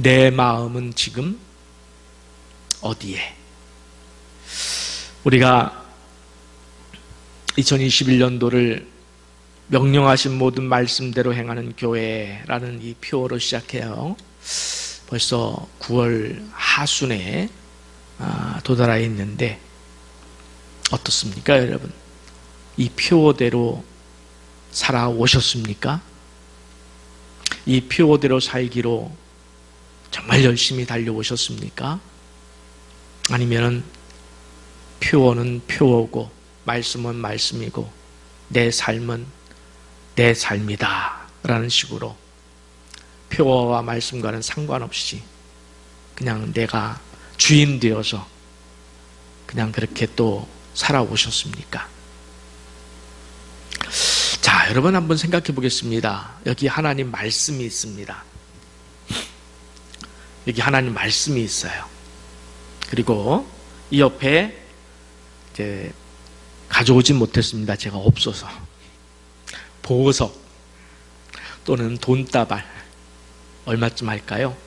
내 마음은 지금 어디에? 우리가 2021년도를 명령하신 모든 말씀대로 행하는 교회라는 이 표어로 시작해요. 벌써 9월 하순에 도달해 있는데 어떻습니까, 여러분? 이 표어대로 살아오셨습니까? 이 표어대로 살기로 정말 열심히 달려오셨습니까? 아니면은 표어는 표어고 말씀은 말씀이고 내 삶은 내 삶이다 라는 식으로 표어와 말씀과는 상관없이 그냥 내가 주인 되어서 그냥 그렇게 또 살아오셨습니까? 자, 여러분 한번 생각해 보겠습니다. 여기 하나님 말씀이 있습니다. 여기 하나님 말씀이 있어요. 그리고 이 옆에 이제 가져오진 못했습니다. 제가 없어서. 보석 또는 돈다발 얼마쯤 할까요?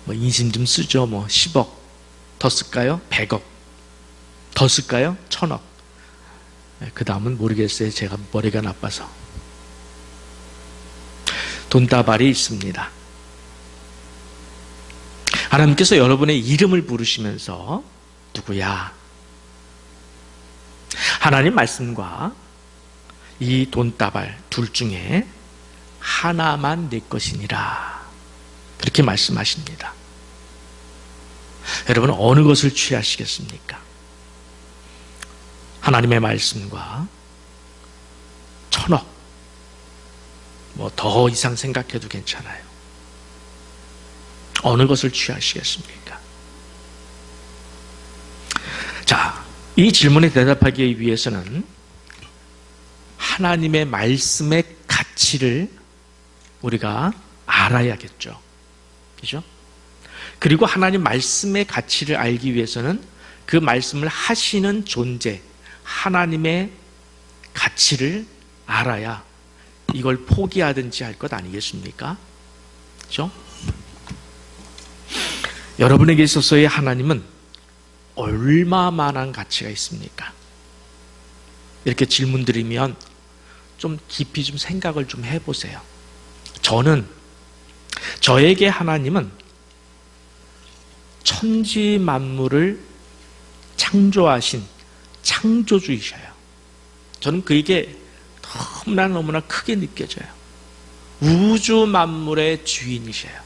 뭐 인심 좀 쓰죠. 뭐 10억 더 쓸까요? 100억 더 쓸까요? 1000억. 그 다음은 모르겠어요. 제가 머리가 나빠서. 돈다발이 있습니다. 하나님께서 여러분의 이름을 부르시면서 누구야? 하나님 말씀과 이 돈다발 둘 중에 하나만 내 것이니라 그렇게 말씀하십니다. 여러분은 어느 것을 취하시겠습니까? 하나님의 말씀과 1000억 뭐 더 이상 생각해도 괜찮아요. 어느 것을 취하시겠습니까? 자, 이 질문에 대답하기 위해서는 하나님의 말씀의 가치를 우리가 알아야겠죠. 그죠? 그리고 하나님 말씀의 가치를 알기 위해서는 그 말씀을 하시는 존재, 하나님의 가치를 알아야 이걸 포기하든지 할 것 아니겠습니까? 그죠? 여러분에게 있어서의 하나님은 얼마만한 가치가 있습니까? 이렇게 질문 드리면 좀 깊이 좀 생각을 좀 해보세요. 저에게 하나님은 천지 만물을 창조하신 창조주이셔요. 저는 그게 너무나 크게 느껴져요. 우주 만물의 주인이셔요.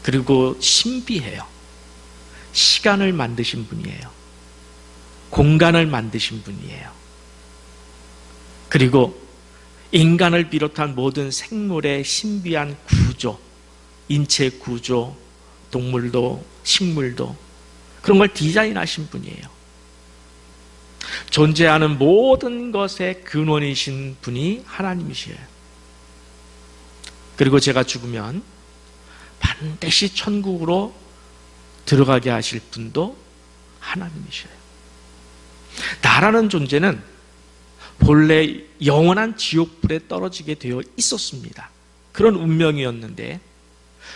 그리고 신비해요. 시간을 만드신 분이에요. 공간을 만드신 분이에요. 그리고 인간을 비롯한 모든 생물의 신비한 구조, 인체 구조, 동물도 식물도 그런 걸 디자인하신 분이에요. 존재하는 모든 것의 근원이신 분이 하나님이시에요. 그리고 제가 죽으면 반드시 천국으로 들어가게 하실 분도 하나님이셔요. 나라는 존재는 본래 영원한 지옥불에 떨어지게 되어 있었습니다. 그런 운명이었는데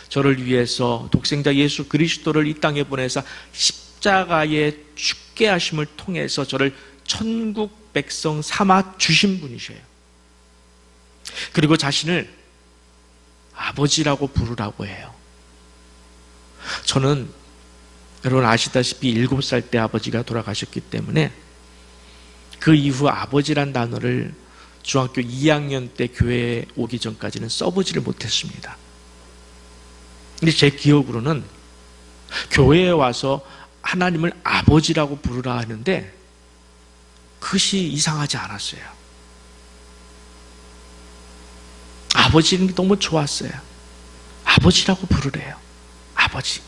저를 위해서 독생자 예수 그리스도를 이 땅에 보내서 십자가에 죽게 하심을 통해서 저를 천국 백성 삼아 주신 분이셔요. 그리고 자신을 아버지라고 부르라고 해요. 저는 여러분 아시다시피 7살 때 아버지가 돌아가셨기 때문에 그 이후 아버지란 단어를 중학교 2학년 때 교회에 오기 전까지는 써보지를 못했습니다. 근데 제 기억으로는 교회에 와서 하나님을 아버지라고 부르라 하는데 그것이 이상하지 않았어요. 아버지는 너무 좋았어요. 아버지라고 부르래요. 아버지.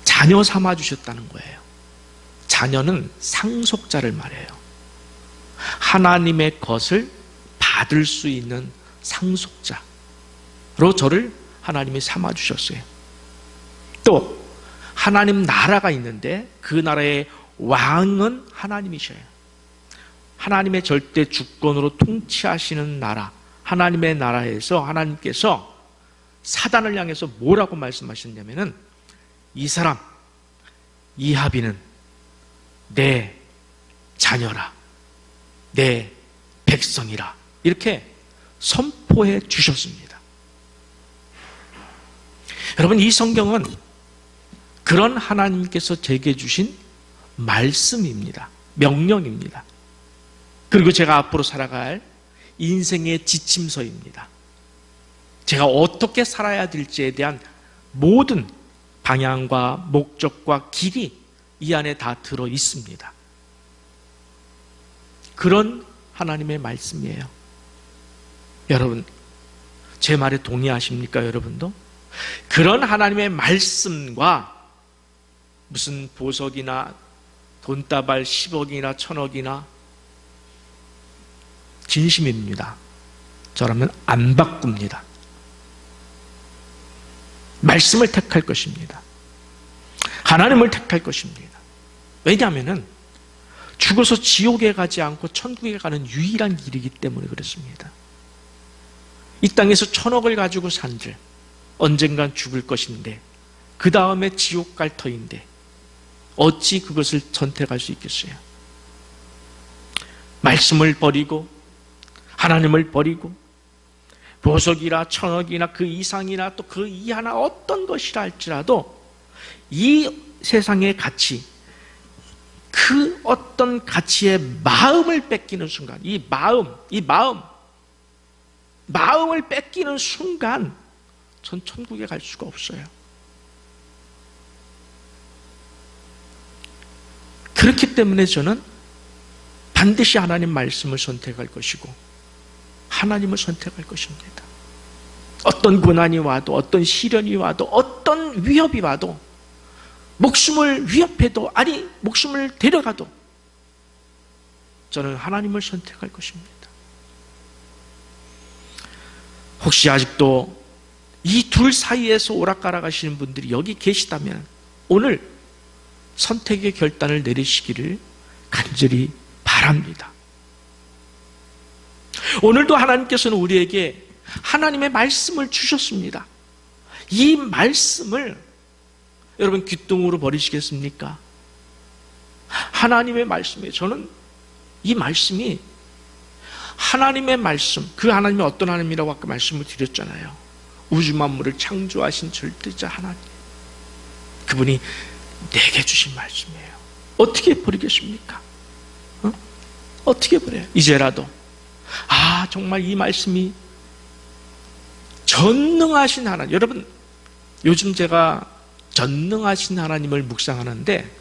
자녀 삼아주셨다는 거예요. 자녀는 상속자를 말해요. 하나님의 것을 받을 수 있는 상속자로 저를 하나님이 삼아주셨어요. 또 하나님 나라가 있는데 그 나라의 왕은 하나님이셔요. 하나님의 절대 주권으로 통치하시는 나라, 하나님의 나라에서 하나님께서 사단을 향해서 뭐라고 말씀하셨냐면은 이 사람 이하비는 내 자녀라, 내 백성이라 이렇게 선포해 주셨습니다. 여러분, 이 성경은 그런 하나님께서 제게 주신 말씀입니다. 명령입니다. 그리고 제가 앞으로 살아갈 인생의 지침서입니다. 제가 어떻게 살아야 될지에 대한 모든 방향과 목적과 길이 이 안에 다 들어 있습니다. 그런 하나님의 말씀이에요. 여러분, 제 말에 동의하십니까, 여러분도? 그런 하나님의 말씀과 무슨 보석이나 돈다발 10억이나 1000억이나 진심입니다. 저라면 안 바꿉니다. 말씀을 택할 것입니다. 하나님을 택할 것입니다. 왜냐하면 죽어서 지옥에 가지 않고 천국에 가는 유일한 길이기 때문에 그렇습니다. 이 땅에서 1000억을 가지고 산들 언젠간 죽을 것인데 그 다음에 지옥 갈 터인데 어찌 그것을 선택할 수 있겠어요? 말씀을 버리고 하나님을 버리고 보석이나 1000억이나 그 이상이나 또 그 이하나 어떤 것이라 할지라도 이 세상의 가치, 그 어떤 가치의 마음을 뺏기는 순간, 마음을 뺏기는 순간 전 천국에 갈 수가 없어요. 그렇기 때문에 저는 반드시 하나님 말씀을 선택할 것이고 하나님을 선택할 것입니다. 어떤 고난이 와도, 어떤 시련이 와도, 어떤 위협이 와도, 목숨을 위협해도, 아니 목숨을 데려가도 저는 하나님을 선택할 것입니다. 혹시 아직도 이 둘 사이에서 오락가락 하시는 분들이 여기 계시다면 오늘 선택의 결단을 내리시기를 간절히 바랍니다. 오늘도 하나님께서는 우리에게 하나님의 말씀을 주셨습니다. 이 말씀을 여러분 귀뚱으로 버리시겠습니까? 하나님의 말씀이에요. 저는 이 말씀이 하나님의 말씀, 그 하나님이 어떤 하나님이라고 아까 말씀을 드렸잖아요. 우주 만물을 창조하신 절대자 하나님, 그분이 내게 주신 말씀이에요. 어떻게 버리겠습니까? 어떻게 버려요? 이제라도 정말 이 말씀이 전능하신 하나님. 여러분, 요즘 제가 전능하신 하나님을 묵상하는데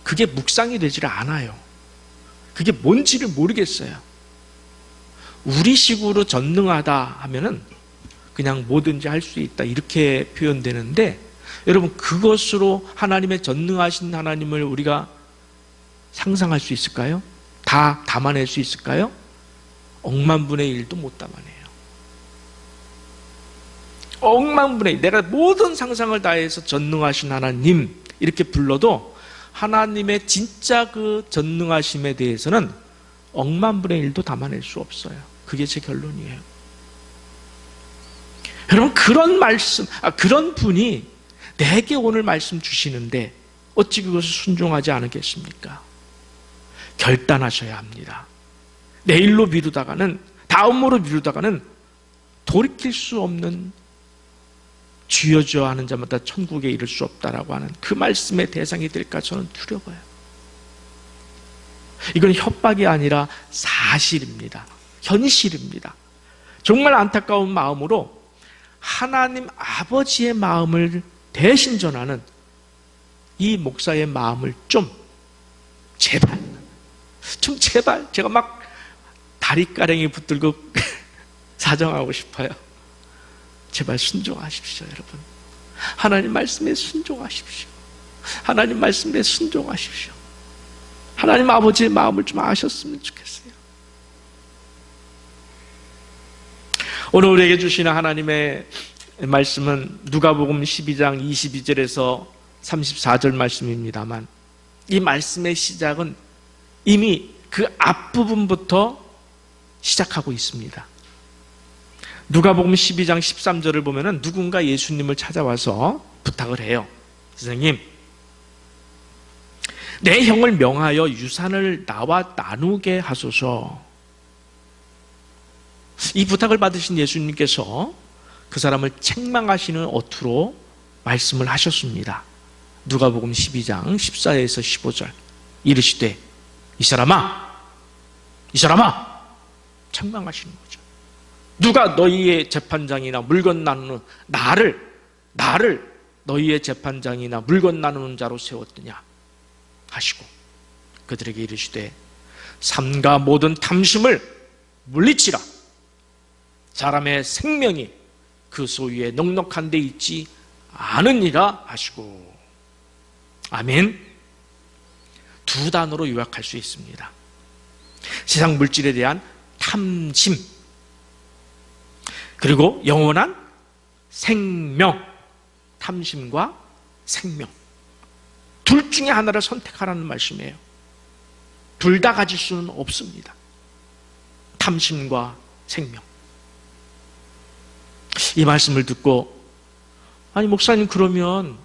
그게 묵상이 되질 않아요. 그게 뭔지를 모르겠어요. 우리식으로 전능하다 하면은 그냥 뭐든지 할 수 있다 이렇게 표현되는데, 여러분 그것으로 하나님의 전능하신 하나님을 우리가 상상할 수 있을까요? 다 담아낼 수 있을까요? 억만분의 1도 못 담아내요. 억만분의 1. 내가 모든 상상을 다해서 전능하신 하나님 이렇게 불러도 하나님의 진짜 그 전능하심에 대해서는 억만분의 1도 담아낼 수 없어요. 그게 제 결론이에요. 여러분, 그런 말씀, 그런 분이 내게 오늘 말씀 주시는데 어찌 그것을 순종하지 않겠습니까? 결단하셔야 합니다. 내일로 미루다가는, 다음으로 미루다가는 돌이킬 수 없는 주여 하는 자마다 천국에 이를 수 없다라고 하는 그 말씀의 대상이 될까 저는 두려워요. 이건 협박이 아니라 사실입니다. 현실입니다. 정말 안타까운 마음으로 하나님 아버지의 마음을 대신 전하는 이 목사의 마음을 좀 제발 제가 막 다리가랭이 붙들고 사정하고 싶어요. 제발 순종하십시오, 여러분. 하나님 말씀에 순종하십시오. 하나님 말씀에 순종하십시오. 하나님 아버지의 마음을 좀 아셨으면 좋겠어요. 오늘 우리에게 주시는 하나님의 말씀은 누가복음 12장 22절에서 34절 말씀입니다만, 이 말씀의 시작은 이미 그 앞부분부터 시작하고 있습니다. 누가복음 12장 13절을 보면은 누군가 예수님을 찾아와서 부탁을 해요. 선생님, 내 형을 명하여 유산을 나와 나누게 하소서. 이 부탁을 받으신 예수님께서 그 사람을 책망하시는 어투로 말씀을 하셨습니다. 누가복음 12장 14에서 15절. 이르시되 이 사람아 책망하시는 거죠. 누가 너희의 재판장이나 물건 나누는 나를 너희의 재판장이나 물건 나누는 자로 세웠더냐 하시고 그들에게 이르시되 삼가 모든 탐심을 물리치라. 사람의 생명이 그 소유에 넉넉한 데 있지 않으니라 하시고. 아멘. 두 단어로 요약할 수 있습니다. 세상 물질에 대한 탐심, 그리고 영원한 생명. 탐심과 생명, 둘 중에 하나를 선택하라는 말씀이에요. 둘 다 가질 수는 없습니다. 탐심과 생명. 이 말씀을 듣고, 아니 목사님, 그러면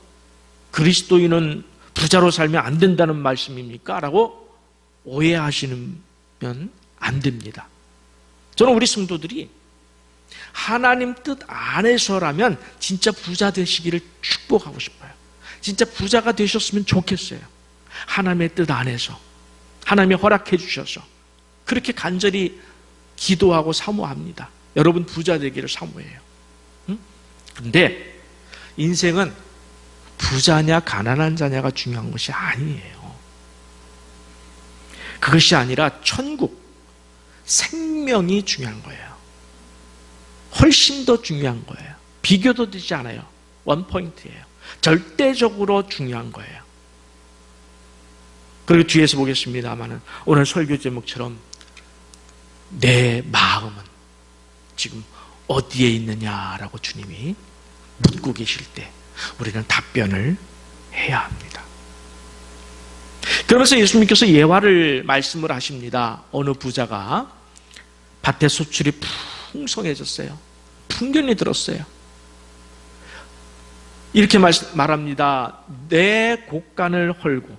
그리스도인은 부자로 살면 안 된다는 말씀입니까? 라고 오해하시면 안 됩니다. 저는 우리 성도들이 하나님 뜻 안에서라면 진짜 부자 되시기를 축복하고 싶어요. 진짜 부자가 되셨으면 좋겠어요. 하나님의 뜻 안에서, 하나님이 허락해 주셔서 그렇게 간절히 기도하고 사모합니다. 여러분 부자 되기를 사모해요. 그런데 인생은 부자냐 가난한 자냐가 중요한 것이 아니에요. 그것이 아니라 천국, 생명이 중요한 거예요. 훨씬 더 중요한 거예요. 비교도 되지 않아요. 원포인트예요. 절대적으로 중요한 거예요. 그리고 뒤에서 보겠습니다마는 오늘 설교 제목처럼 내 마음은 지금 어디에 있느냐라고 주님이 묻고 계실 때 우리는 답변을 해야 합니다. 그러면서 예수님께서 예화를 말씀을 하십니다. 어느 부자가 밭에 소출이 풍성해졌어요. 풍년이 들었어요. 이렇게 말합니다. 내 곡간을 헐고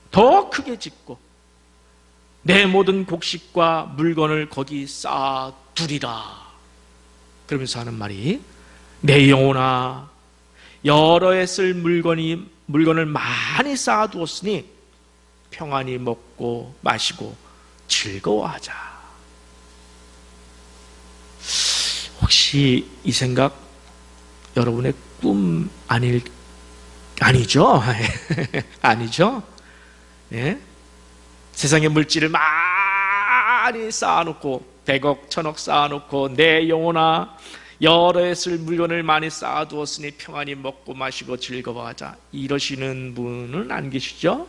더 크게 짓고 내 모든 곡식과 물건을 거기 쌓아두리라. 그러면서 하는 말이 내 영혼아 여러 해 쓸 물건을 많이 쌓아두었으니 평안히 먹고 마시고 즐거워하자. 혹시 이 생각 여러분의 꿈 아니죠? 아니죠? 예? 세상의 물질을 많이 쌓아놓고 100억, 1000억 쌓아놓고 내 영혼아 여러 해 쓸 물건을 많이 쌓아두었으니 평안히 먹고 마시고 즐거워하자. 이러시는 분은 안 계시죠?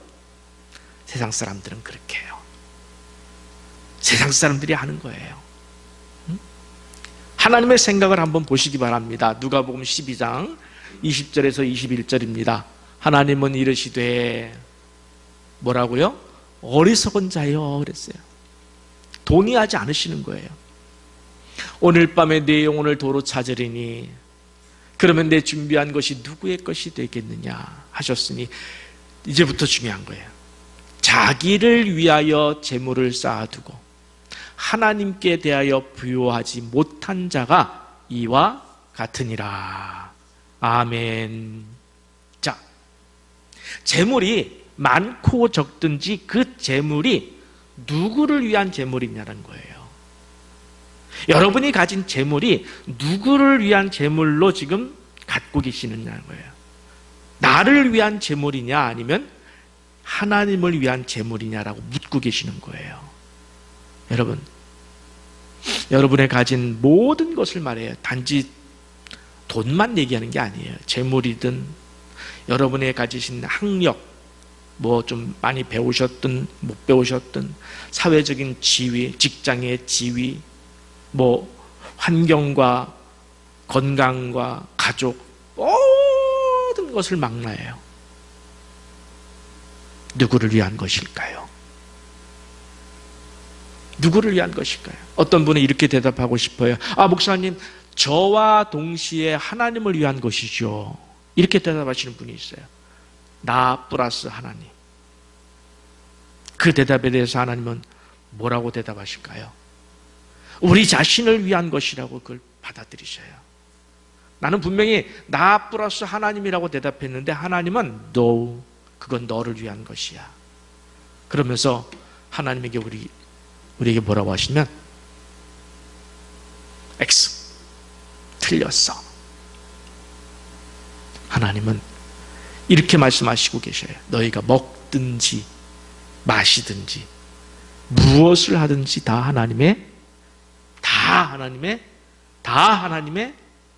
세상 사람들은 그렇게 해요. 세상 사람들이 하는 거예요. 하나님의 생각을 한번 보시기 바랍니다. 누가복음 12장 20절에서 21절입니다. 하나님은 이르시되 뭐라고요? 어리석은 자여 그랬어요. 동의하지 않으시는 거예요. 오늘 밤에 내 영혼을 도로 찾으리니 그러면 내 준비한 것이 누구의 것이 되겠느냐 하셨으니 이제부터 중요한 거예요. 자기를 위하여 재물을 쌓아두고 하나님께 대하여 부요하지 못한 자가 이와 같으니라. 아멘. 자, 재물이 많고 적든지 그 재물이 누구를 위한 재물이냐는 거예요. 여러분이 가진 재물이 누구를 위한 재물로 지금 갖고 계시느냐는 거예요. 나를 위한 재물이냐 아니면 하나님을 위한 재물이냐라고 묻고 계시는 거예요. 여러분, 여러분의 가진 모든 것을 말해요. 단지 돈만 얘기하는 게 아니에요. 재물이든 여러분의 가지신 학력, 뭐 좀 많이 배우셨든 못 배우셨든 사회적인 지위, 직장의 지위, 뭐 환경과 건강과 가족 모든 것을 망라해요. 누구를 위한 것일까요? 누구를 위한 것일까요? 어떤 분은 이렇게 대답하고 싶어요. 목사님, 저와 동시에 하나님을 위한 것이죠. 이렇게 대답하시는 분이 있어요. 나 플러스 하나님. 그 대답에 대해서 하나님은 뭐라고 대답하실까요? 우리 자신을 위한 것이라고 그걸 받아들이셔요. 나는 분명히 나 플러스 하나님이라고 대답했는데 하나님은 no, 그건 너를 위한 것이야. 그러면서 하나님에게 우리에게 뭐라고 하시면 X, 틀렸어. 하나님은 이렇게 말씀하시고 계셔요. 너희가 먹든지 마시든지 무엇을 하든지 다 하나님의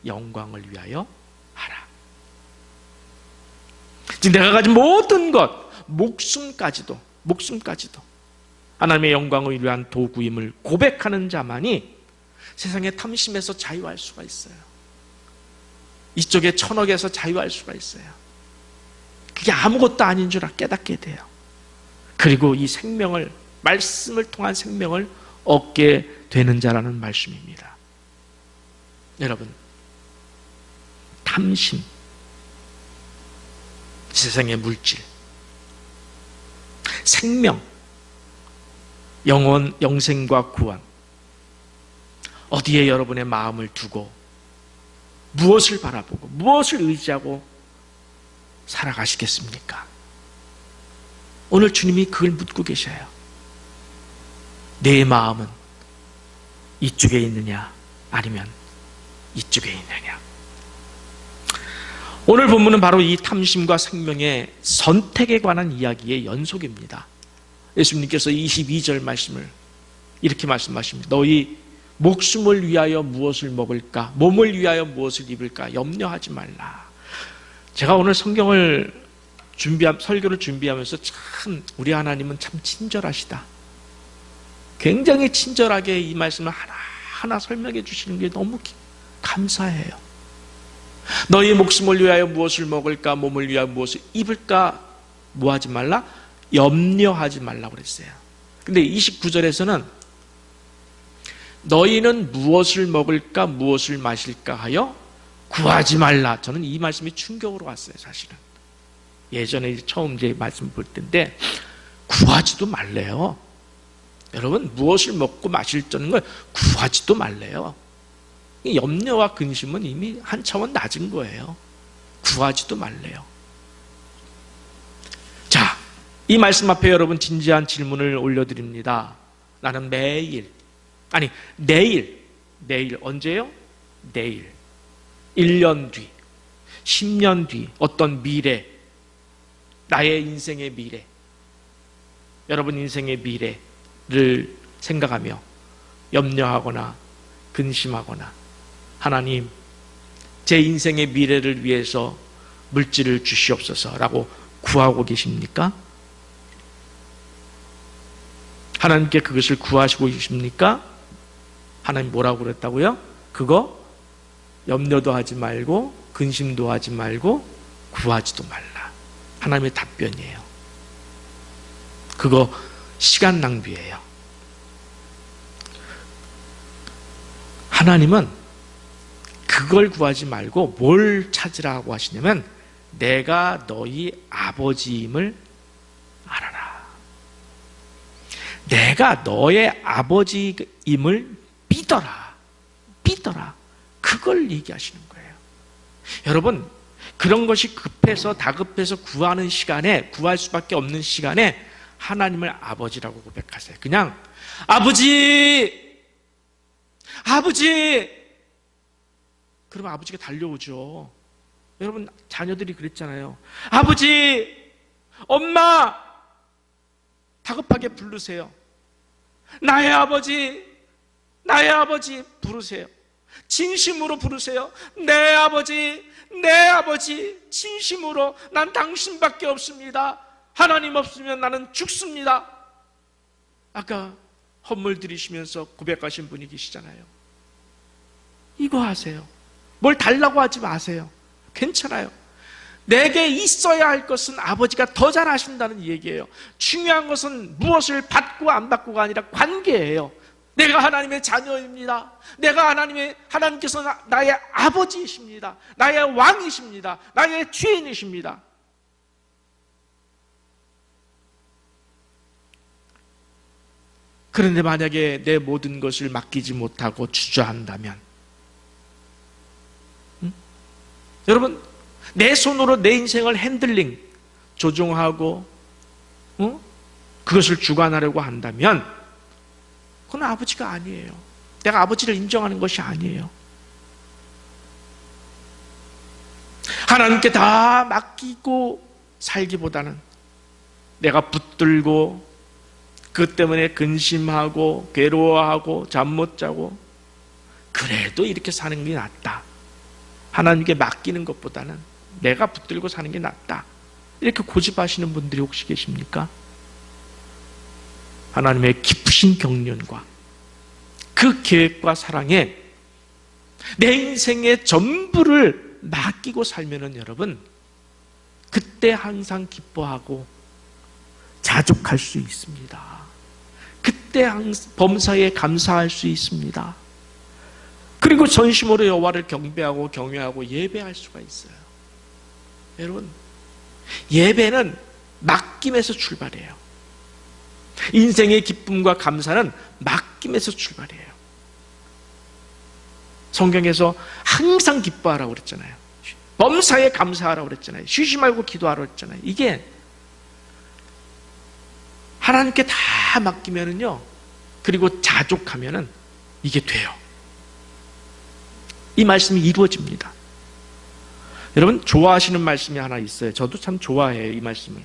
영광을 위하여 하라. 지금 내가 가진 모든 것, 목숨까지도 하나님의 영광을 위한 도구임을 고백하는 자만이 세상의 탐심에서 자유할 수가 있어요. 이쪽의 천억에서 자유할 수가 있어요. 그게 아무것도 아닌 줄 깨닫게 돼요. 그리고 이 생명을, 말씀을 통한 생명을 얻게 되는 자라는 말씀입니다. 여러분, 탐심, 세상의 물질, 생명, 영혼, 영생과 구원, 어디에 여러분의 마음을 두고 무엇을 바라보고 무엇을 의지하고 살아가시겠습니까? 오늘 주님이 그걸 묻고 계셔요. 내 마음은 이쪽에 있느냐 아니면 이쪽에 있느냐. 오늘 본문은 바로 이 탐심과 생명의 선택에 관한 이야기의 연속입니다. 예수님께서 22절 말씀을 이렇게 말씀하십니다. 너희 목숨을 위하여 무엇을 먹을까? 몸을 위하여 무엇을 입을까? 염려하지 말라. 제가 오늘 성경을 설교를 준비하면서 참 우리 하나님은 참 친절하시다. 굉장히 친절하게 이 말씀을 하나하나 설명해 주시는 게 너무 감사해요. 너희 목숨을 위하여 무엇을 먹을까? 몸을 위하여 무엇을 입을까? 뭐하지 말라? 염려하지 말라고 그랬어요. 근데 29절에서는 너희는 무엇을 먹을까? 무엇을 마실까 하여 구하지 말라. 저는 이 말씀이 충격으로 왔어요, 사실은. 예전에 처음 이제 말씀 볼 때인데 구하지도 말래요. 여러분, 무엇을 먹고 마실 줄 걸 구하지도 말래요. 염려와 근심은 이미 한 차원 낮은 거예요. 구하지도 말래요. 자, 이 말씀 앞에 여러분 진지한 질문을 올려드립니다. 나는 내일 언제요? 내일 1년 뒤, 10년 뒤 어떤 미래, 나의 인생의 미래, 여러분 인생의 미래를 생각하며 염려하거나 근심하거나 하나님, 제 인생의 미래를 위해서 물질을 주시옵소서라고 구하고 계십니까? 하나님께 그것을 구하시고 계십니까? 하나님 뭐라고 그랬다고요? 그거 염려도 하지 말고 근심도 하지 말고 구하지도 말라. 하나님의 답변이에요. 그거 시간 낭비예요. 하나님은 그걸 구하지 말고 뭘 찾으라고 하시냐면 내가 너희 아버지임을 알아라. 내가 너의 아버지임을 믿어라. 그걸 얘기하시는 거예요. 여러분, 그런 것이 급해서 다급해서 구하는 시간에, 구할 수밖에 없는 시간에 하나님을 아버지라고 고백하세요. 그냥 아버지! 그러면 아버지가 달려오죠. 여러분, 자녀들이 그랬잖아요. 아버지! 엄마! 다급하게 부르세요. 나의 아버지 부르세요. 진심으로 부르세요. 내 아버지, 진심으로 난 당신밖에 없습니다. 하나님 없으면 나는 죽습니다. 아까 헌물 드리시면서 고백하신 분이 계시잖아요. 이거 하세요. 뭘 달라고 하지 마세요. 괜찮아요. 내게 있어야 할 것은 아버지가 더 잘 아신다는 얘기예요. 중요한 것은 무엇을 받고 안 받고가 아니라 관계예요. 내가 하나님의 자녀입니다. 하나님께서 나의 아버지이십니다. 나의 왕이십니다. 나의 주인이십니다. 그런데 만약에 내 모든 것을 맡기지 못하고 주저한다면, 여러분, 내 손으로 내 인생을 핸들링, 조종하고 그것을 주관하려고 한다면 그건 아버지가 아니에요. 내가 아버지를 인정하는 것이 아니에요. 하나님께 다 맡기고 살기보다는 내가 붙들고 그 때문에 근심하고 괴로워하고 잠 못 자고 그래도 이렇게 사는 게 낫다. 하나님께 맡기는 것보다는 내가 붙들고 사는 게 낫다. 이렇게 고집하시는 분들이 혹시 계십니까? 하나님의 깊으신 경륜과 그 계획과 사랑에 내 인생의 전부를 맡기고 살면은 여러분, 그때 항상 기뻐하고 자족할 수 있습니다. 그때 범사에 감사할 수 있습니다. 그리고 전심으로 여호와를 경배하고 경외하고 예배할 수가 있어요. 여러분, 예배는 맡김에서 출발해요. 인생의 기쁨과 감사는 맡김에서 출발해요. 성경에서 항상 기뻐하라고 그랬잖아요. 범사에 감사하라고 그랬잖아요. 쉬지 말고 기도하라고 그랬잖아요. 이게 하나님께 다 맡기면은요, 그리고 자족하면은 이게 돼요. 이 말씀이 이루어집니다. 여러분, 좋아하시는 말씀이 하나 있어요. 저도 참 좋아해요, 이 말씀을.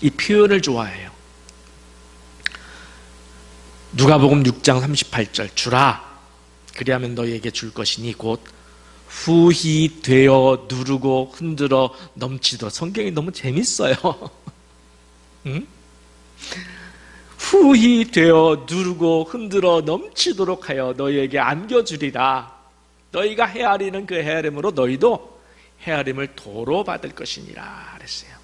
이 표현을 좋아해요. 누가복음 6장 38절, 주라, 그리하면 너희에게 줄 것이니 곧 후히 되어 누르고 흔들어 넘치도록. 성경이 너무 재밌어요. 응? 후히 되어 누르고 흔들어 넘치도록 하여 너희에게 안겨주리라. 너희가 헤아리는 그 헤아림으로 너희도 헤아림을 도로 받을 것이니라 그랬어요.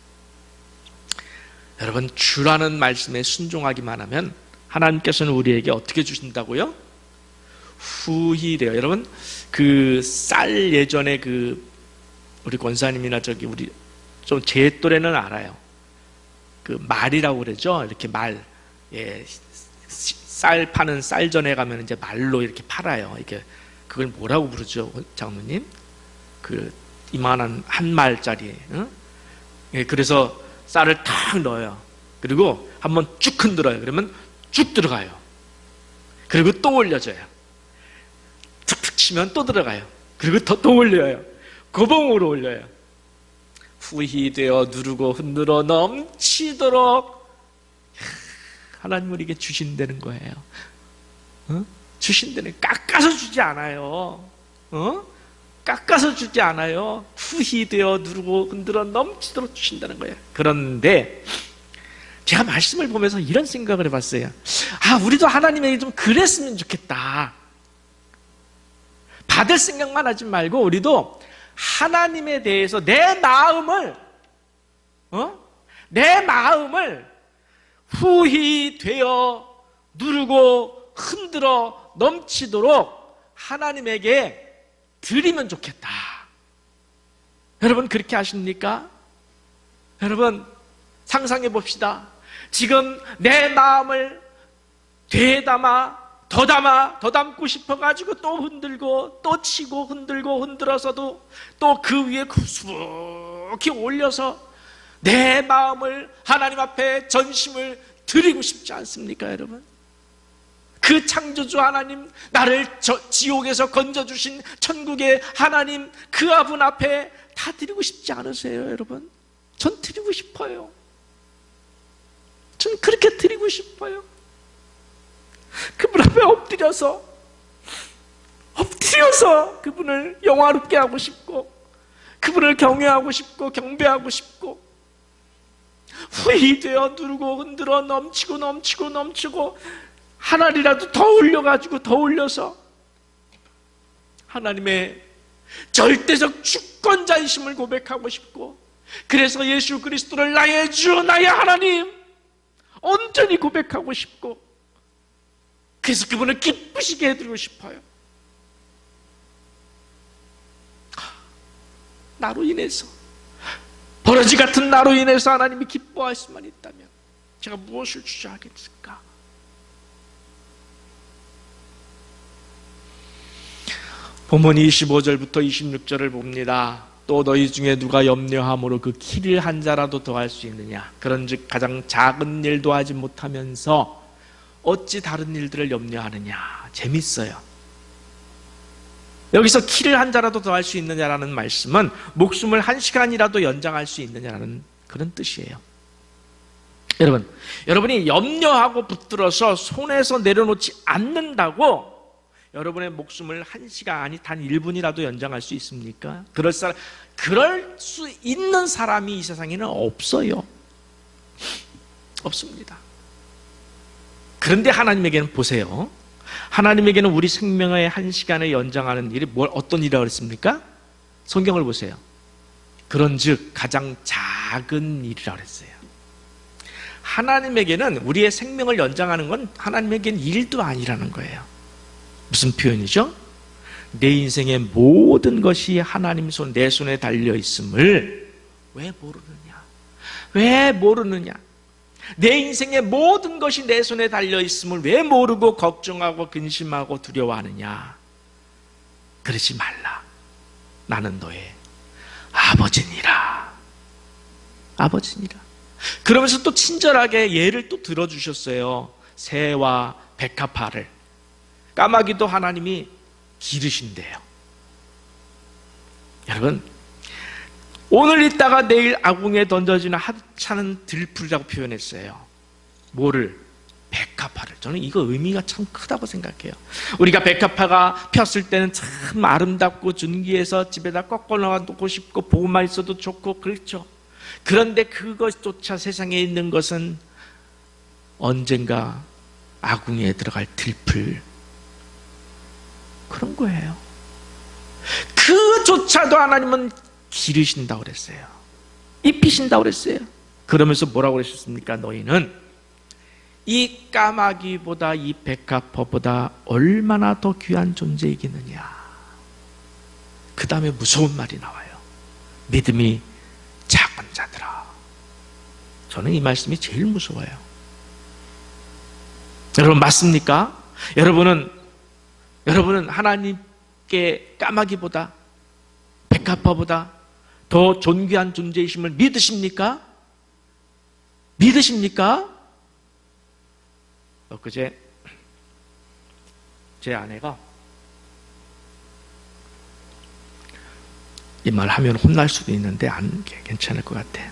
여러분, 주라는 말씀에 순종하기만 하면 하나님께서는 우리에게 어떻게 주신다고요? 후히 돼요. 여러분, 그 쌀 예전에 우리 권사님이나 우리 좀 제 또래는 알아요. 그 말이라고 그러죠. 이렇게 말, 쌀 파는 쌀전에 가면 이제 말로 이렇게 팔아요. 이게 그걸 뭐라고 부르죠, 장로님? 이만한 한 말짜리. 응? 그래서 쌀을 탁 넣어요. 그리고 한번 쭉 흔들어요. 그러면 쭉 들어가요. 그리고 또 올려줘요. 툭툭 치면 또 들어가요. 그리고 또 올려요. 고봉으로 올려요. 후히 되어 누르고 흔들어 넘치도록 하나님 우리에게 주신다는 거예요. 주신다는, 깎아서 주지 않아요. 깎아서 주지 않아요. 후히 되어 누르고 흔들어 넘치도록 주신다는 거예요. 그런데 제가 말씀을 보면서 이런 생각을 해봤어요. 우리도 하나님에게 좀 그랬으면 좋겠다. 받을 생각만 하지 말고 우리도 하나님에 대해서 내 마음을 후히 되어 누르고 흔들어 넘치도록 하나님에게 드리면 좋겠다. 여러분, 그렇게 하십니까? 여러분, 상상해 봅시다. 지금 내 마음을 더 담고 싶어가지고 또 흔들고 또 치고 흔들고 흔들어서도 또 그 위에 수북히 올려서 내 마음을 하나님 앞에 전심을 드리고 싶지 않습니까, 여러분? 그 창조주 하나님, 나를 지옥에서 건져주신 천국의 하나님, 그분 앞에 다 드리고 싶지 않으세요, 여러분? 전 드리고 싶어요. 전 그렇게 드리고 싶어요. 그분 앞에 엎드려서 그분을 영화롭게 하고 싶고, 그분을 경외하고 싶고 경배하고 싶고, 후히 되어 누르고 흔들어 넘치고 하나리라도 더 올려가지고 더 올려서 하나님의 절대적 주권자이심을 고백하고 싶고, 그래서 예수 그리스도를 나의 주, 나의 하나님 온전히 고백하고 싶고, 그래서 그분을 기쁘시게 해드리고 싶어요. 나로 인해서, 버러지 같은 나로 인해서 하나님이 기뻐할 수만 있다면 제가 무엇을 주저하겠습니까? 본문 25절부터 26절을 봅니다. 또 너희 중에 누가 염려함으로 그 키를 한 자라도 더할 수 있느냐? 그런즉 가장 작은 일도 하지 못하면서 어찌 다른 일들을 염려하느냐? 재밌어요. 여기서 키를 한 자라도 더할 수 있느냐라는 말씀은 목숨을 1시간이라도 연장할 수 있느냐라는 그런 뜻이에요. 여러분이 염려하고 붙들어서 손에서 내려놓지 않는다고 여러분의 목숨을 1시간, 아니 단 1분이라도 연장할 수 있습니까? 그럴 수 있는 사람이 이 세상에는 없어요. 없습니다. 그런데 하나님에게는 보세요. 하나님에게는 우리 생명의 1시간을 연장하는 일이 어떤 일이라고 그랬습니까? 성경을 보세요. 그런즉 가장 작은 일이라고 그랬어요. 하나님에게는 우리의 생명을 연장하는 건 하나님에게는 일도 아니라는 거예요. 무슨 표현이죠? 내 인생의 모든 것이 하나님 내 손에 달려 있음을 왜 모르느냐? 왜 모르느냐? 내 인생의 모든 것이 내 손에 달려 있음을 왜 모르고 걱정하고 근심하고 두려워하느냐? 그러지 말라. 나는 너의 아버지니라. 아버지니라. 그러면서 또 친절하게 예를 또 들어주셨어요. 새와 백합화를. 까마귀도 하나님이 기르신대요. 여러분, 오늘 있다가 내일 아궁이에 던져지는 하찮은 들풀이라고 표현했어요. 뭐를? 백합화를. 저는 이거 의미가 참 크다고 생각해요. 우리가 백합화가 폈을 때는 참 아름답고 준기해서 집에다 꺾어 놓고 싶고 보고만 있어도 좋고 그렇죠. 그런데 그것조차 세상에 있는 것은 언젠가 아궁이에 들어갈 들풀, 그런 거예요. 그조차도 하나님은 기르신다고 그랬어요. 입히신다고 그랬어요. 그러면서 뭐라고 그러셨습니까? 너희는 이 까마귀보다 이 백합화보다 얼마나 더 귀한 존재이겠느냐. 그 다음에 무서운 말이 나와요. 믿음이 작은 자들아. 저는 이 말씀이 제일 무서워요. 여러분 맞습니까? 여러분은 하나님께 까마귀보다 백합화보다 더 존귀한 존재이심을 믿으십니까? 믿으십니까? 엊그제 제 아내가 이 말 하면 혼날 수도 있는데 안 괜찮을 것 같아.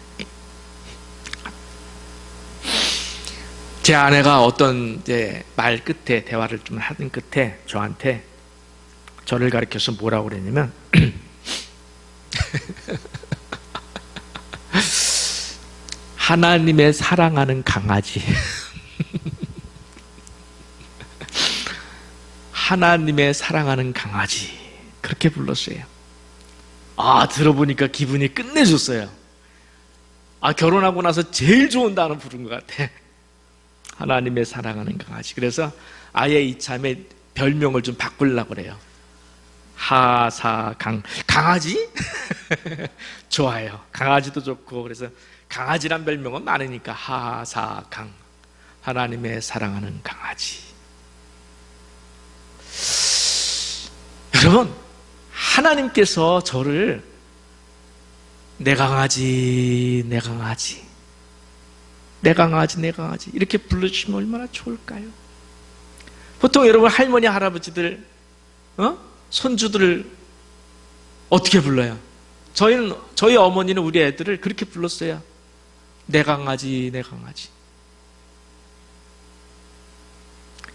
제 아내가 어떤 이제 말 끝에 대화를 좀 하던 끝에 저한테 저를 가리켜서 뭐라고 그랬냐면 하나님의 사랑하는 강아지. 하나님의 사랑하는 강아지. 그렇게 불렀어요. 아, 들어보니까 기분이 끝내줬어요. 아, 결혼하고 나서 제일 좋은 단어 부른 것 같아. 하나님의 사랑하는 강아지. 그래서 아예 이참에 별명을 좀 바꾸려고 그래요. 하사강. 강아지? 좋아요. 강아지도 좋고. 그래서 강아지란 별명은 많으니까 하사강. 하나님의 사랑하는 강아지. 여러분, 하나님께서 저를 내 강아지, 내 강아지, 내 강아지, 내 강아지 이렇게 불러주시면 얼마나 좋을까요? 보통 여러분 할머니, 할아버지들, 손주들을 어떻게 불러요? 저희 어머니는 우리 애들을 그렇게 불렀어요. 내 강아지, 내 강아지.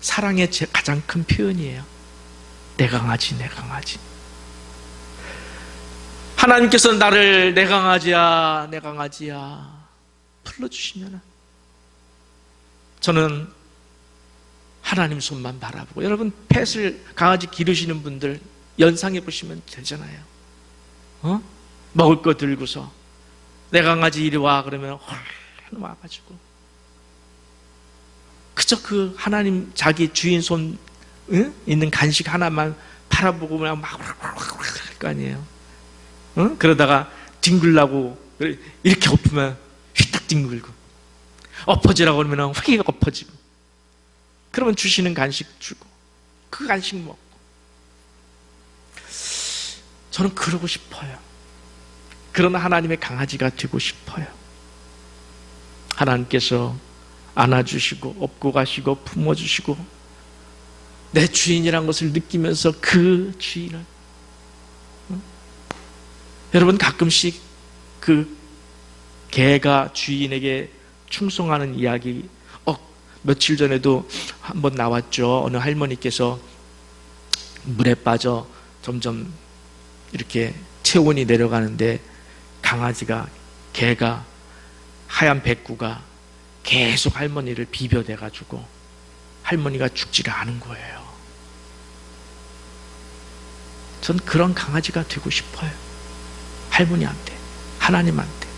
사랑의 가장 큰 표현이에요. 내 강아지, 내 강아지. 하나님께서 나를 내 강아지야, 내 강아지야 불러주시면 저는 하나님 손만 바라보고, 여러분 펫을 강아지 기르시는 분들 연상해 보시면 되잖아요. 먹을 거 들고서 내 강아지 이리 와 그러면 헐 와가지고 그저 그 하나님 자기 주인 손 있는 간식 하나만 바라보고 그냥 막 할 거 아니에요. 그러다가 뒹굴라고 이렇게 엎으면 휘딱 뒹굴고 엎어지라고 그러면 휙 엎어지고 그러면 주시는 간식 주고 그 간식 먹고 저는 그러고 싶어요. 그런 하나님의 강아지가 되고 싶어요. 하나님께서 안아주시고 업고 가시고 품어주시고 내 주인이란 것을 느끼면서 그 주인을 여러분 가끔씩 그 개가 주인에게 충성하는 이야기 며칠 전에도 한번 나왔죠. 어느 할머니께서 물에 빠져 점점 이렇게 체온이 내려가는데 강아지가 개가 하얀 백구가 계속 할머니를 비벼대가지고 할머니가 죽지를 않은 거예요. 전 그런 강아지가 되고 싶어요. 할머니한테, 하나님한테.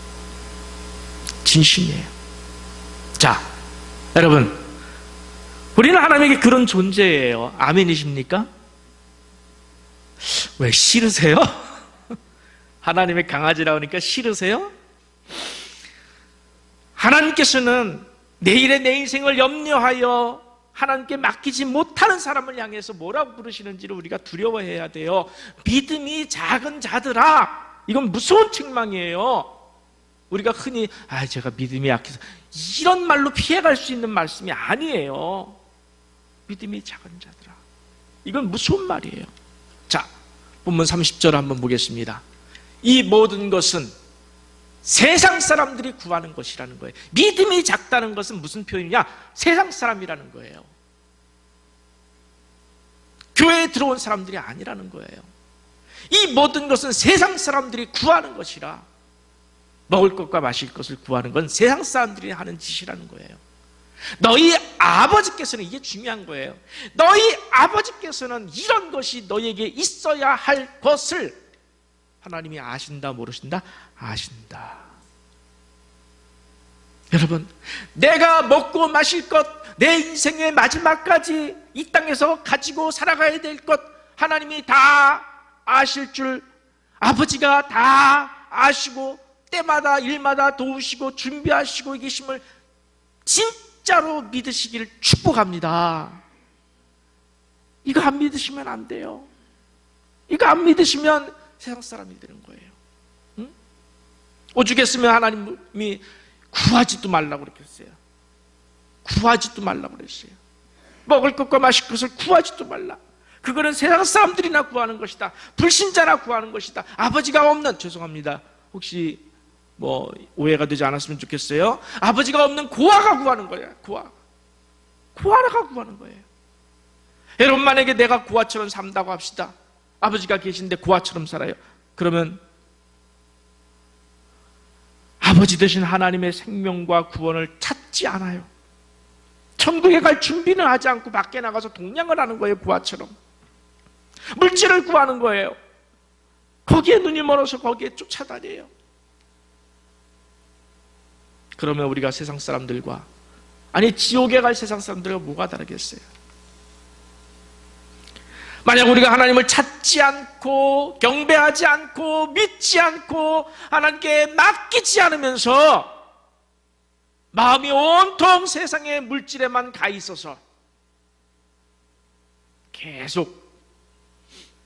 진심이에요. 자, 여러분, 우리는 하나님에게 그런 존재예요. 아멘이십니까? 왜 싫으세요? 하나님의 강아지라고 하니까 싫으세요? 하나님께서는 내일의 내 인생을 염려하여 하나님께 맡기지 못하는 사람을 향해서 뭐라고 부르시는지를 우리가 두려워해야 돼요. 믿음이 작은 자들아. 이건 무서운 책망이에요. 우리가 흔히 제가 믿음이 약해서 이런 말로 피해갈 수 있는 말씀이 아니에요. 믿음이 작은 자들아. 이건 무서운 말이에요. 자, 본문 30절 한번 보겠습니다. 이 모든 것은 세상 사람들이 구하는 것이라는 거예요. 믿음이 작다는 것은 무슨 표현이냐? 세상 사람이라는 거예요. 교회에 들어온 사람들이 아니라는 거예요. 이 모든 것은 세상 사람들이 구하는 것이라. 먹을 것과 마실 것을 구하는 건 세상 사람들이 하는 짓이라는 거예요. 너희 아버지께서는, 이게 중요한 거예요, 너희 아버지께서는 이런 것이 너희에게 있어야 할 것을 하나님이 아신다 모르신다? 아신다. 여러분, 내가 먹고 마실 것, 내 인생의 마지막까지 이 땅에서 가지고 살아가야 될 것 하나님이 다 아실 줄 아버지가 다 아시고 때마다 일마다 도우시고 준비하시고 계심을 진짜로 믿으시기를 축복합니다. 이거 안 믿으시면 안 돼요. 이거 안 믿으시면 세상 사람이 되는 거예요. 응? 오죽했으면 하나님이 구하지도 말라고 그랬어요. 구하지도 말라고 그랬어요. 먹을 것과 마실 것을 구하지도 말라. 그거는 세상 사람들이나 구하는 것이다. 불신자나 구하는 것이다. 아버지가 없는, 죄송합니다, 혹시 뭐 오해가 되지 않았으면 좋겠어요. 아버지가 없는 고아가 구하는 거예요. 고아가 구하는 거예요. 여러분, 만약에 내가 고아처럼 산다고 합시다. 아버지가 계신데 고아처럼 살아요. 그러면 아버지 되신 하나님의 생명과 구원을 찾지 않아요. 천국에 갈 준비는 하지 않고 밖에 나가서 동냥을 하는 거예요. 고아처럼 물질을 구하는 거예요. 거기에 눈이 멀어서 거기에 쫓아다녀요. 그러면 우리가 세상 사람들과, 아니 지옥에 갈 세상 사람들과 뭐가 다르겠어요? 만약 우리가 하나님을 찾지 않고 경배하지 않고 믿지 않고 하나님께 맡기지 않으면서 마음이 온통 세상의 물질에만 가 있어서 계속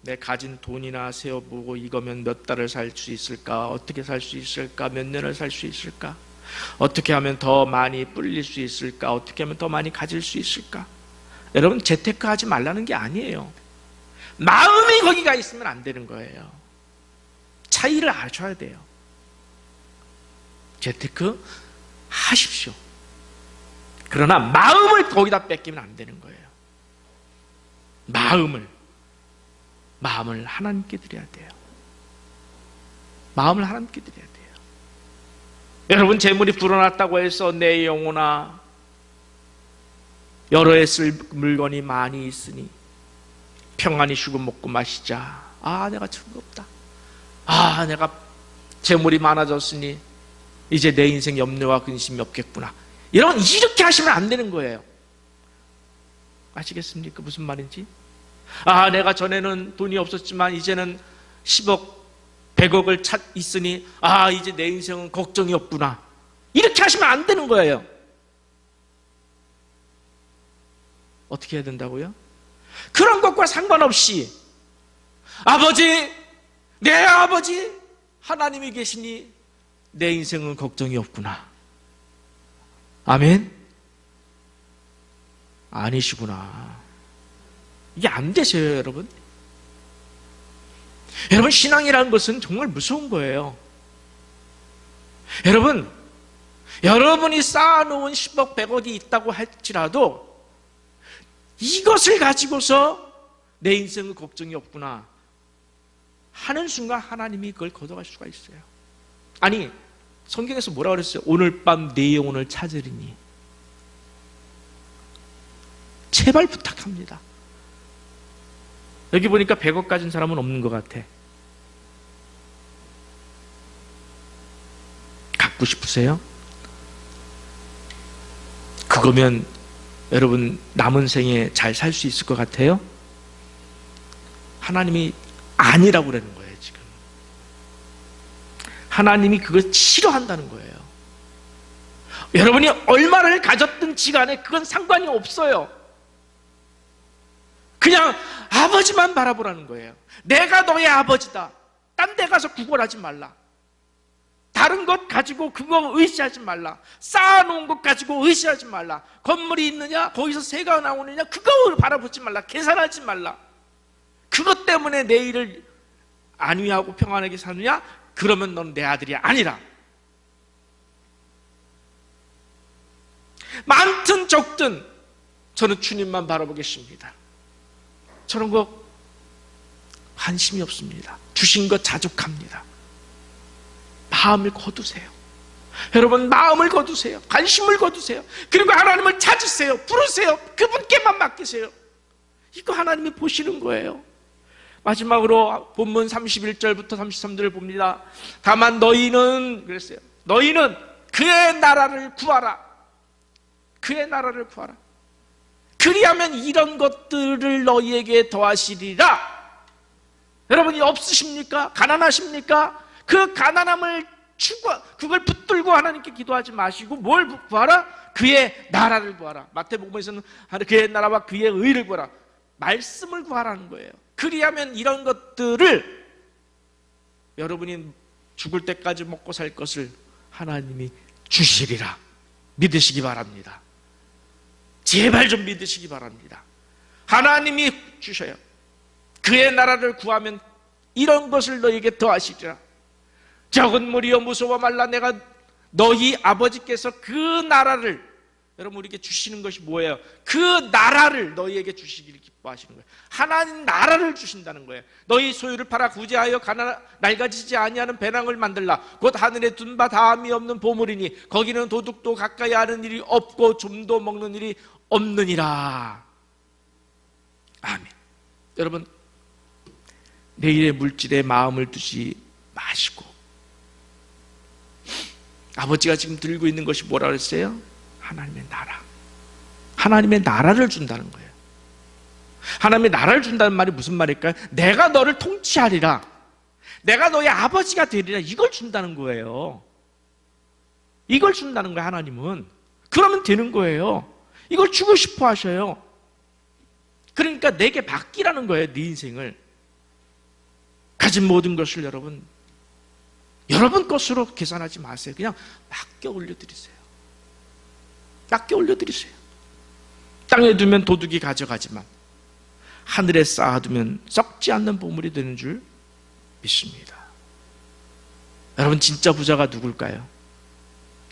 내 가진 돈이나 세어보고 이거면 몇 달을 살 수 있을까? 어떻게 살 수 있을까? 몇 년을 살 수 있을까? 어떻게 하면 더 많이 불릴 수 있을까? 어떻게 하면 더 많이 가질 수 있을까? 여러분, 재테크 하지 말라는 게 아니에요. 마음이 거기가 있으면 안 되는 거예요. 차이를 아셔야 돼요. 재테크 하십시오. 그러나 마음을 거기다 뺏기면 안 되는 거예요. 마음을 하나님께 드려야 돼요. 마음을 하나님께 드려야 돼요. 여러분, 재물이 불어났다고 해서 내 영혼아 여러 해 쓸 물건이 많이 있으니 평안히 쉬고 먹고 마시자. 아, 내가 즐겁다. 아, 내가 재물이 많아졌으니 이제 내 인생 염려와 근심이 없겠구나. 여러분, 이렇게 하시면 안 되는 거예요. 아시겠습니까? 무슨 말인지? 아, 내가 전에는 돈이 없었지만 이제는 10억, 100억을 있으니 아, 이제 내 인생은 걱정이 없구나. 이렇게 하시면 안 되는 거예요. 어떻게 해야 된다고요? 그런 것과 상관없이 아버지, 내 아버지 하나님이 계시니 내 인생은 걱정이 없구나. 아멘? 아니시구나. 이게 안 되세요, 여러분. 여러분, 신앙이라는 것은 정말 무서운 거예요. 여러분, 여러분이 쌓아놓은 10억, 100억이 있다고 할지라도 이것을 가지고서 내 인생은 걱정이 없구나 하는 순간 하나님이 그걸 걷어갈 수가 있어요. 아니, 성경에서 뭐라고 그랬어요? 오늘 밤 내 영혼을 찾으리니. 제발 부탁합니다. 여기 보니까 100억 가진 사람은 없는 것 같아. 갖고 싶으세요? 그거면 여러분 남은 생에 잘 살 수 있을 것 같아요? 하나님이 아니라고 그러는 거예요, 지금. 하나님이 그걸 싫어한다는 거예요. 여러분이 얼마를 가졌든지 간에 그건 상관이 없어요. 그냥 아버지만 바라보라는 거예요. 내가 너의 아버지다. 딴 데 가서 구걸하지 말라. 다른 것 가지고 그거 의시하지 말라. 쌓아놓은 것 가지고 의시하지 말라. 건물이 있느냐, 거기서 새가 나오느냐, 그거 바라보지 말라. 계산하지 말라. 그것 때문에 내일을 안위하고 평안하게 사느냐? 그러면 넌 내 아들이 아니라. 많든 적든 저는 주님만 바라보겠습니다. 저런 거 관심이 없습니다. 주신 것 자족합니다. 마음을 거두세요. 여러분, 마음을 거두세요. 관심을 거두세요. 그리고 하나님을 찾으세요. 부르세요. 그분께만 맡기세요. 이거 하나님이 보시는 거예요. 마지막으로 본문 31절부터 33절을 봅니다. 다만 너희는 그랬어요. 너희는 그의 나라를 구하라. 그의 나라를 구하라. 그리하면 이런 것들을 너희에게 더하시리라. 여러분이 없으십니까? 가난하십니까? 그 가난함을 그걸 붙들고 하나님께 기도하지 마시고 뭘 구하라? 그의 나라를 구하라. 마태복음에서는 그의 나라와 그의 의를 구하라. 말씀을 구하라는 거예요. 그리하면 이런 것들을 여러분이 죽을 때까지 먹고 살 것을 하나님이 주시리라. 믿으시기 바랍니다. 제발 좀 믿으시기 바랍니다. 하나님이 주셔요. 그의 나라를 구하면 이런 것을 너희에게 더하시리라. 적은 무리여 무서워 말라. 내가 너희 아버지께서 그 나라를, 여러분 우리에게 주시는 것이 뭐예요? 그 나라를 너희에게 주시기를 기뻐하시는 거예요. 하나님 나라를 주신다는 거예요. 너희 소유를 팔아 구제하여 낡아지지 아니하는 배낭을 만들라. 곧 하늘에 둔 바 다함이 없는 보물이니 거기는 도둑도 가까이 하는 일이 없고 좀도 먹는 일이 없느니라. 아멘. 여러분, 내일의 물질에 마음을 두지 마시고, 아버지가 지금 들고 있는 것이 뭐라 그랬어요? 하나님의 나라. 하나님의 나라를 준다는 거예요. 하나님의 나라를 준다는 말이 무슨 말일까요? 내가 너를 통치하리라. 내가 너의 아버지가 되리라. 이걸 준다는 거예요. 이걸 준다는 거예요, 하나님은. 그러면 되는 거예요. 이걸 주고 싶어 하셔요. 그러니까 내게 맡기라는 거예요, 네 인생을. 가진 모든 것을 여러분 것으로 계산하지 마세요. 그냥 맡겨 올려드리세요. 맡겨 올려드리세요. 땅에 두면 도둑이 가져가지만 하늘에 쌓아두면 썩지 않는 보물이 되는 줄 믿습니다. 여러분, 진짜 부자가 누굴까요?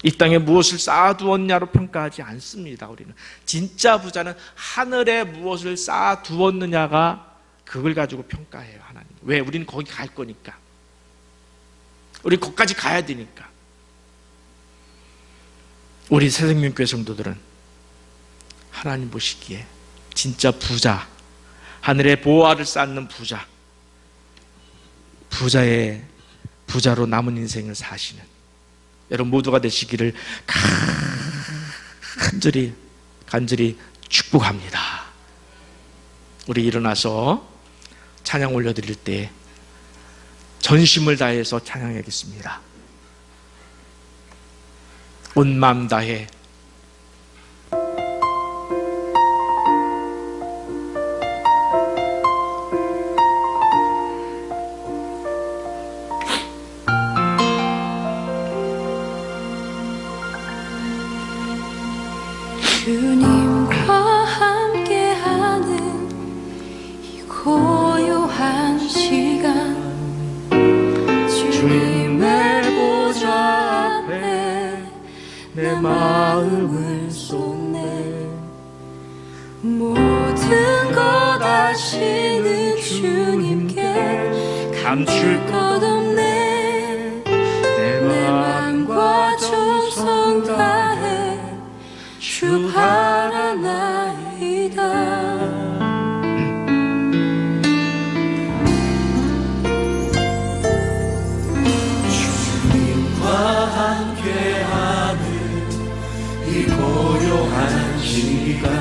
이 땅에 무엇을 쌓아두었냐로 평가하지 않습니다. 우리는 진짜 부자는 하늘에 무엇을 쌓아두었느냐가, 그걸 가지고 평가해요, 하나님. 왜? 우리는 거기 갈 거니까. 우리 거기까지 가야 되니까. 우리 새생명교회 성도들은 하나님 보시기에 진짜 부자, 하늘에 보화를 쌓는 부자, 부자로 남은 인생을 사시는 여러분 모두가 되시기를 간절히 축복합니다. 우리 일어나서 찬양 올려드릴 때 전심을 다해서 찬양하겠습니다. 온 마음 다해 주님과 함께하는 이 고요한 시간 주님의 보좌 앞에 내 마음을 쏟네 모든 것 아시는 주님께 감출 것 없네 내 마음과 정성 다해 주 바라나이다 주님과 함께하는 이 고요한 시간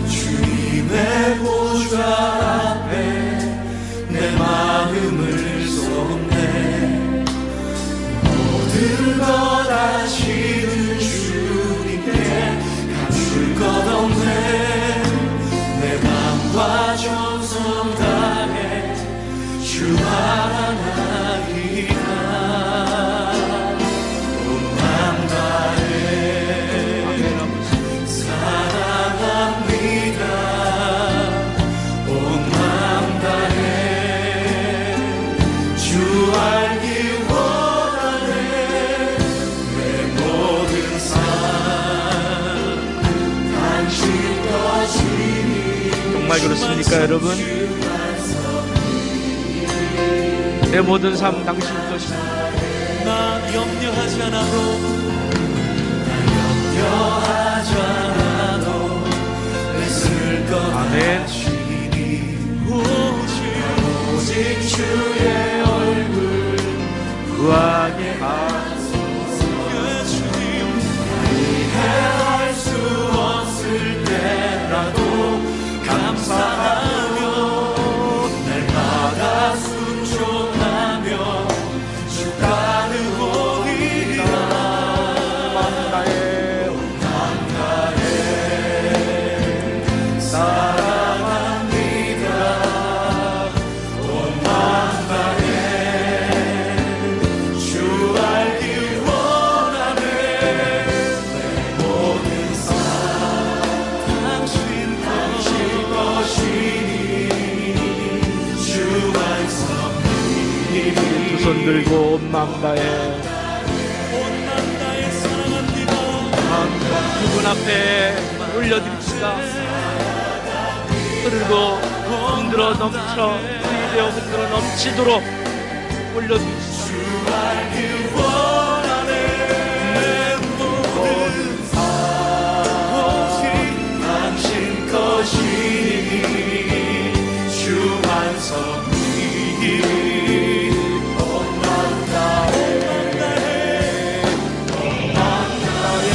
주님의 보좌 앞에 내 마음을 쏟네 모든 것 아시는 감출 것 없네 내 맘과 정성 다해 주 바라나이다 온 맘 다해 사랑합니다 온 맘 다해 주 알기 원하네 내 모든 삶 정말 그렇습니까 여러분? 내 모든 삶 당신 것입니다. 나 염려하지 않아도 내 쓸 것 아멘. 오직 주의 얼굴 구하게 이해할 수 없을 때라도 감사하며 날마다 순종하며 주 따르오리라 맘 다해 사랑합니다 온 맘 다해 주 알기 원하네 내 모든 삶 당신 것이니 주 완성이니 두 손 들고 온 마음 다해 사랑합니다 그분 앞에 올려드립시다. 흐르고 흔들어 넘쳐 우리 되어 흔들어 넘치도록 올려드립시다. 주 알기 원하네 내 모든 삶 오직 당신 것이니 주 완성이니 온 맘 다해 온 맘 다해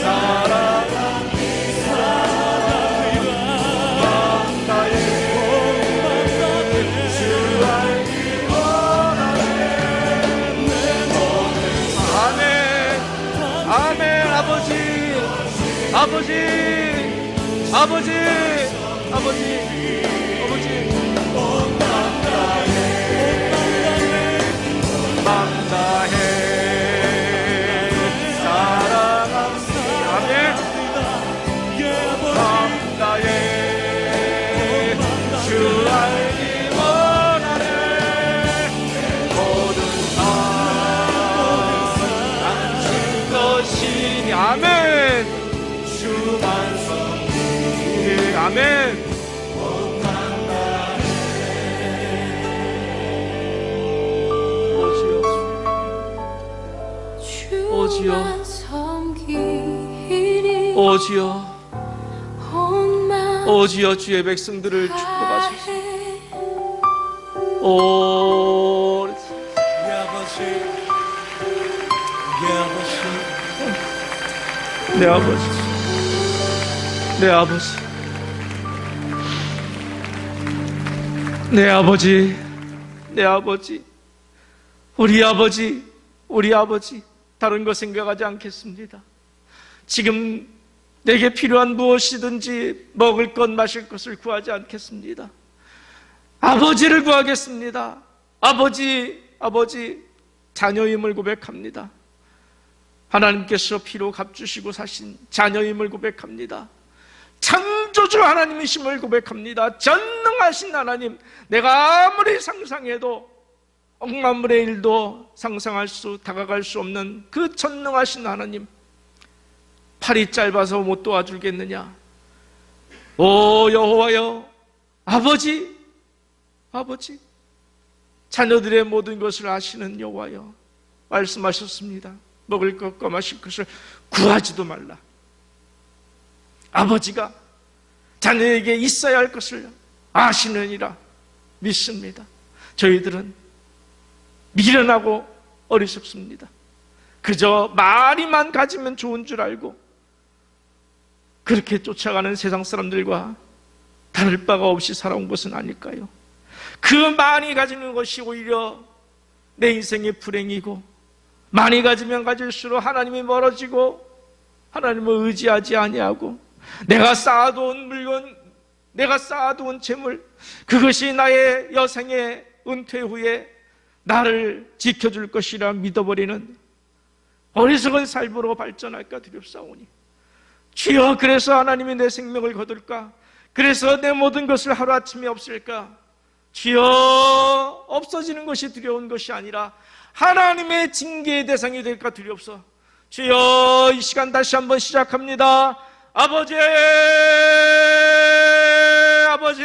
사랑합니다 맘 다해 주 알기 원하네 내 모든 아멘 아멘 아버지 아버지 아버지 아버지 아버지 맘 다해 사랑합니다. 아멘 맘 다해 주 알기 원하네 모든 삶 당신 것이니 아멘 주 완성이니 아멘 오지요 주만 섬기리 오지요 온 마음 오지요 주의 백성들을 축복하소서. 다해 오, 우리 아버지, 우리 아버지, 내 아버지, 내 아버지, 내 아버지, 내 아버지, 우리 아버지, 우리 아버지, 다른 거 생각하지 않겠습니다. 지금 내게 필요한 무엇이든지 먹을 것, 마실 것을 구하지 않겠습니다. 아버지를 구하겠습니다. 아버지, 아버지, 자녀임을 고백합니다. 하나님께서 피로 값주시고 사신 자녀임을 고백합니다. 창조주 하나님이심을 고백합니다. 전능하신 하나님, 내가 아무리 상상해도 억만물의 일도 상상할 수, 다가갈 수 없는 그 전능하신 하나님, 팔이 짧아서 못 도와주겠느냐? 오 여호와여, 아버지, 아버지, 자녀들의 모든 것을 아시는 여호와여, 말씀하셨습니다. 먹을 것과 마실 것을 구하지도 말라. 아버지가 자녀에게 있어야 할 것을 아시느니라 믿습니다. 저희들은 미련하고 어리석습니다. 그저 말이만 가지면 좋은 줄 알고 그렇게 쫓아가는 세상 사람들과 다를 바가 없이 살아온 것은 아닐까요? 그 많이 가지는 것이 오히려 내 인생의 불행이고, 많이 가지면 가질수록 하나님이 멀어지고 하나님을 의지하지 아니하고, 내가 쌓아두은 물건, 내가 쌓아두은 재물, 그것이 나의 여생의 은퇴 후에 나를 지켜줄 것이라 믿어버리는 어리석은 삶으로 발전할까 두렵사오니, 주여, 그래서 하나님이 내 생명을 거둘까? 그래서 내 모든 것을 하루아침에 없앨까? 주여, 없어지는 것이 두려운 것이 아니라 하나님의 징계의 대상이 될까 두렵소. 주여, 이 시간 다시 한번 시작합니다. 아버지, 아버지,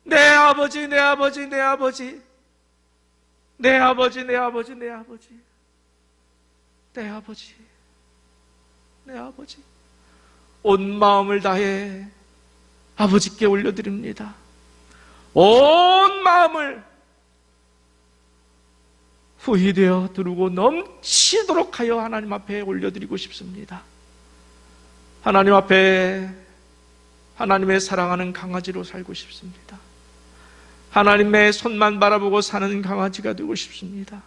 내 아버지, 내 아버지, 내 아버지, 내 아버지, 내 아버지, 내 아버지, 내 아버지, 내 아버지, 온 마음을 다해 아버지께 올려드립니다. 온 마음을 후히되어 두르고 넘치도록 하여 하나님 앞에 올려드리고 싶습니다. 하나님 앞에 하나님의 사랑하는 강아지로 살고 싶습니다. 하나님의 손만 바라보고 사는 강아지가 되고 싶습니다.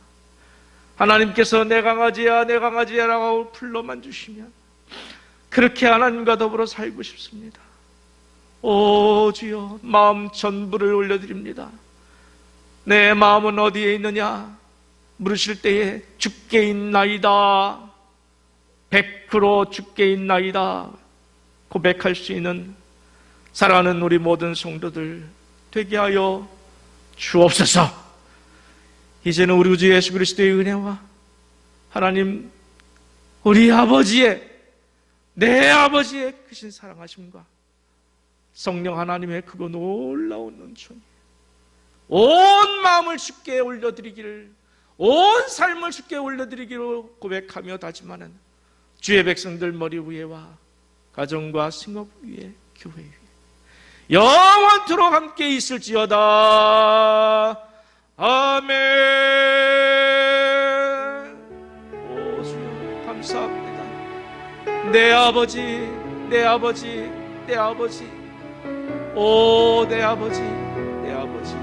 하나님께서 내 강아지야, 내 강아지야 라고 불러만 주시면 그렇게 하나님과 더불어 살고 싶습니다. 오 주여, 마음 전부를 올려드립니다. 내 마음은 어디에 있느냐 물으실 때에 주께 있나이다, 100% 주께 있나이다 고백할 수 있는 사랑하는 우리 모든 성도들 되게 하여 주옵소서. 이제는 우리 주 예수 그리스도의 은혜와 하나님 우리 아버지의, 내 아버지의 크신 사랑하심과 성령 하나님의 그거 놀라운 은총이 온 마음을 주께 올려드리기를, 온 삶을 주께 올려드리기로 고백하며 다짐하는 주의 백성들 머리 위에와 가정과 생업 위에, 교회 위에 영원토록 함께 있을지어다. 아멘. 오 주여, 감사합니다. 내 아버지, 내 아버지, 내 아버지, 오 내 아버지, 내 아버지,